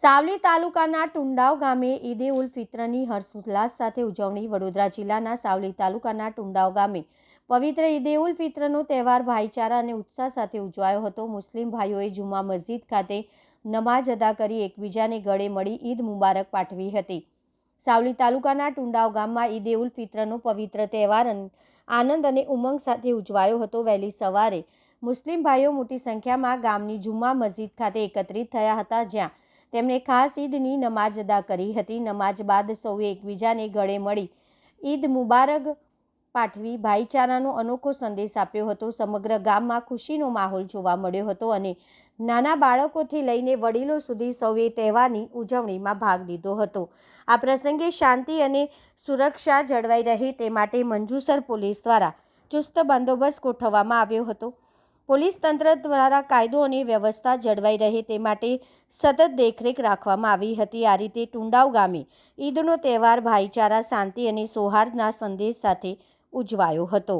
સાવલી તાલુકાના ટુંડાવ ગામે ઈદે ઉલ ફિત્રની હર્ષોલ્લાસ સાથે ઉજવણી। વડોદરા જિલ્લાના સાવલી તાલુકાના ટુંડાવ ગામે પવિત્ર ઈદે ઉલ ફિત્રનો તહેવાર ભાઈચારા અને ઉત્સાહ સાથે ઉજવાયો હતો। મુસ્લિમ ભાઈઓએ જુમા મસ્જિદ ખાતે નમાઝ અદા કરી એકબીજાને ગળે મળી ઈદ મુબારક પાઠવી હતી। સાવલી તાલુકાના ટુંડાવ ગામમાં ઈદે ઉલ ફિત્રનો પવિત્ર તહેવાર આનંદ અને ઉમંગ સાથે ઉજવાયો હતો। વહેલી સવારે મુસ્લિમ ભાઈઓ મોટી સંખ્યામાં ગામની જુમા મસ્જિદ ખાતે એકત્રિત થયા હતા, જ્યાં તેમણે ખાસ ઈદની નમાઝ અદા કરી હતી। નમાઝ બાદ સૌએ એકબીજાને ગળે મળી ઈદ મુબારક પાઠવી ભાઈચારાનો અનોખો સંદેશ આપ્યો હતો। સમગ્ર ગામમાં ખુશીનો માહોલ જોવા મળ્યો હતો અને નાના બાળકોથી લઈને વડીલો સુધી સૌએ તહેવારની ઉજવણીમાં ભાગ લીધો હતો। આ પ્રસંગે શાંતિ અને સુરક્ષા જળવાઈ રહે તે માટે મંજુસર પોલીસ દ્વારા ચુસ્ત બંદોબસ્ત ગોઠવવામાં આવ્યો હતો। પોલીસ તંત્ર દ્વારા કાયદો અને વ્યવસ્થા જળવાઈ રહે તે માટે સતત દેખરેખ રાખવામાં આવી હતી। આ રીતે ટુંડાવ ગામે ઈદનો તહેવાર ભાઈચારા, શાંતિ અને સૌહાર્દના સંદેશ સાથે ઉજવાયો હતો।